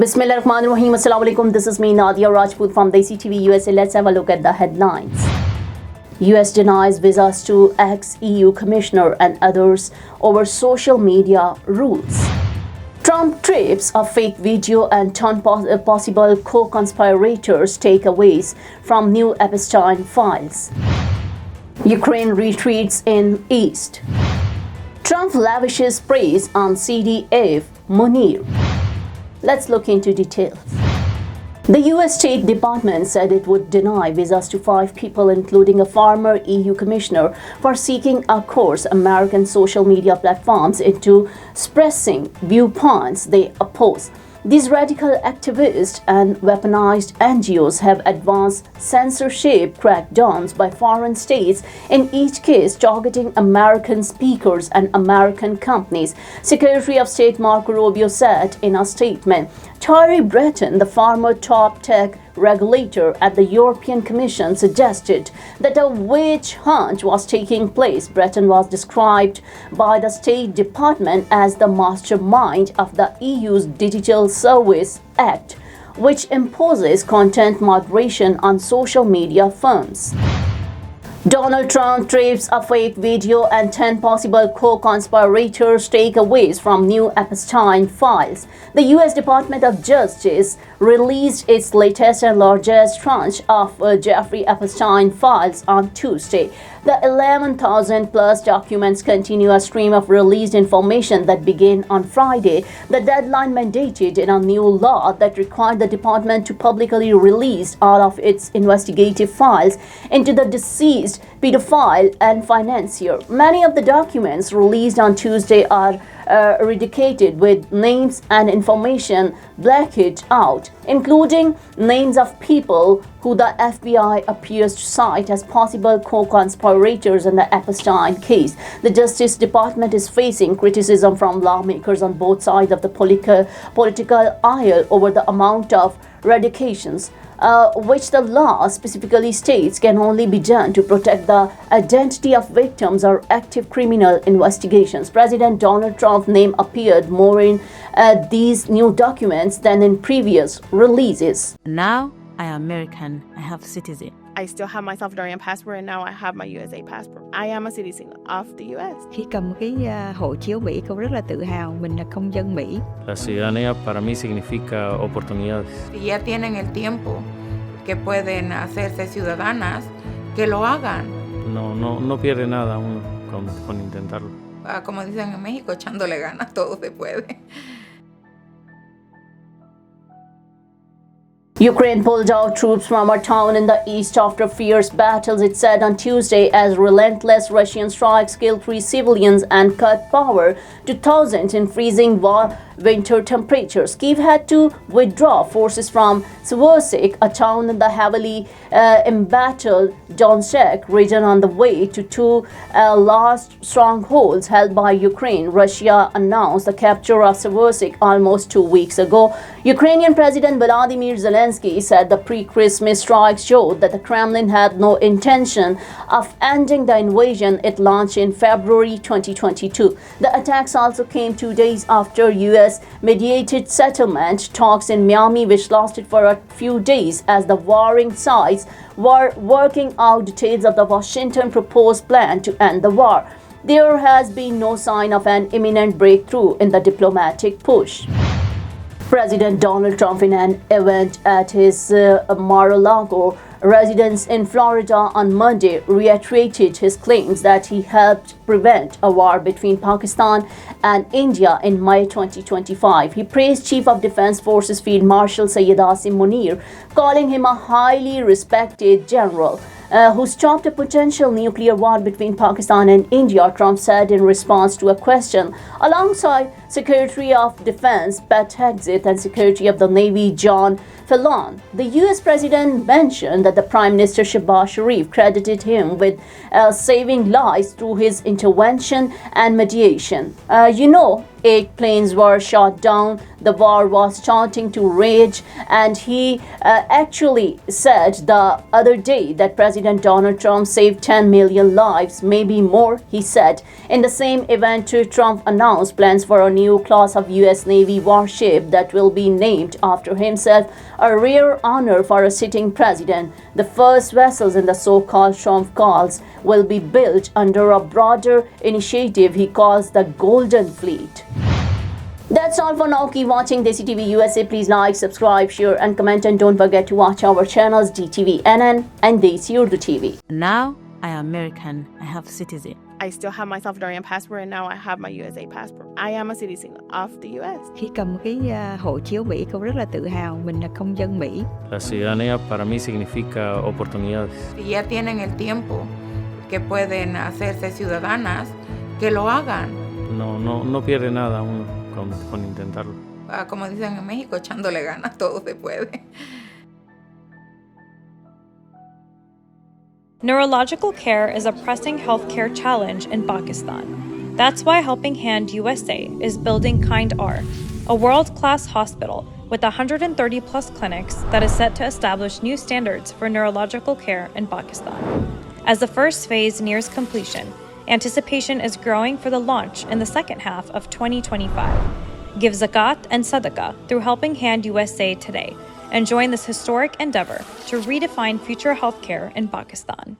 Bismillahirrahmanirrahim. Assalamu alaikum. This is me, Nadia Rajput from DESI TV USA. Let's have a look at the headlines. US denies visas to ex-EU commissioner and others over social media rules. Trump trips a fake video and 10 possible co-conspirators takeaways from new Epstein files. Ukraine retreats in East. Trump lavishes praise on CDF Munir. Let's look into details. The U.S. State Department said it would deny visas to 5 people, including a former EU commissioner, for seeking across American social media platforms into expressing viewpoints they oppose. These radical activists and weaponized NGOs have advanced censorship crackdowns by foreign states, in each case targeting American speakers and American companies. Secretary of State Marco Rubio said in a statement. Thierry Breton, the former top tech regulator at the European Commission, suggested that a witch hunt was taking place. Breton was described by the State Department as the mastermind of the EU's Digital Service Act, which imposes content moderation on social media firms. Donald Trump trips a fake video and 10 possible co-conspirators takeaways from new Epstein files. The U.S. Department of Justice released its latest and largest tranche of Jeffrey Epstein files on Tuesday. The 11,000-plus documents continue a stream of released information that began on Friday. The deadline mandated in a new law that required the department to publicly release all of its investigative files into the deceased pedophile and financier. Many of the documents released on Tuesday are eradicated with names and information blacked out, including names of people who the FBI appears to cite as possible co-conspirators in the Epstein case. The Justice Department is facing criticism from lawmakers on both sides of the political aisle over the amount of eradications, which the law specifically states can only be done to protect the identity of victims or active criminal investigations. President Donald Trump's name appeared more in these new documents than in previous releases. Now I am American. I have citizen. I still have my Salvadorian passport, and now I have my USA passport. I am a citizen of the US. Khi cầm cái hộ chiếu Mỹ, cô rất là tự hào mình là công dân Mỹ. La ciudadanía para mí significa oportunidades. Si ya tienen el tiempo que pueden hacerse ciudadanas, que lo hagan. No pierde nada uno con intentarlo. Como dicen en México, echándole ganas todo se puede. Ukraine pulled out troops from a town in the east after fierce battles, it said on Tuesday, as relentless Russian strikes killed 3 civilians and cut power to thousands in freezing winter temperatures. Kyiv had to withdraw forces from Seversk, a town in the heavily embattled Donetsk region, on the way to 2 last strongholds held by Ukraine. Russia announced the capture of Seversk almost 2 weeks ago. Ukrainian President Volodymyr Zelensky said the pre-Christmas strikes showed that the Kremlin had no intention of ending the invasion it launched in February 2022. The attacks also came 2 days after US-mediated settlement talks in Miami, which lasted for a few days as the warring sides were working out details of the Washington proposed plan to end the war. There has been no sign of an imminent breakthrough in the diplomatic push. President Donald Trump, in an event at his Mar-a-Lago residence in Florida on Monday, reiterated his claims that he helped prevent a war between Pakistan and India in May 2025. He praised Chief of Defense Forces Field Marshal Sayed Munir, calling him a highly respected general who stopped a potential nuclear war between Pakistan and India, Trump said in response to a question. Alongside Secretary of Defense Pete Hegseth and Secretary of the Navy John Fallon, the U.S. President mentioned that the Prime Minister Shehbaz Sharif credited him with saving lives through his intervention and mediation. 8 planes were shot down. The war was starting to rage, and he actually said the other day that President Donald Trump saved 10 million lives, maybe more, he said. In the same event, Trump announced plans for a new class of U.S. Navy warship that will be named after himself, a rare honor for a sitting president. The first vessels in the so-called Trump calls will be built under a broader initiative he calls the Golden Fleet. That's all for now. Keep watching DESI TV USA. Please like, subscribe, share and comment, and don't forget to watch our channels DTV NN and DESI Urdu TV. Now I am American. I have citizen. I still have my Salvadorian passport and now I have my USA passport. I am a citizen of the US. Khi cầm cái hộ chiếu Mỹ, con rất là tự hào mình là công dân Mỹ. La ciudadanía para mí significa oportunidades. Si ya tienen el tiempo que pueden hacerse ciudadanas, que lo hagan. No pierde nada uno con intentarlo. Como dicen en México, echándole ganas, todo se puede. Neurological care is a pressing healthcare challenge in Pakistan. That's why Helping Hand USA is building Kind R, a world-class hospital with 130 plus clinics that is set to establish new standards for neurological care in Pakistan. As the first phase nears completion, anticipation is growing for the launch in the second half of 2025. Give zakat and sadaqah through Helping Hand USA today and join this historic endeavor to redefine future healthcare in Pakistan.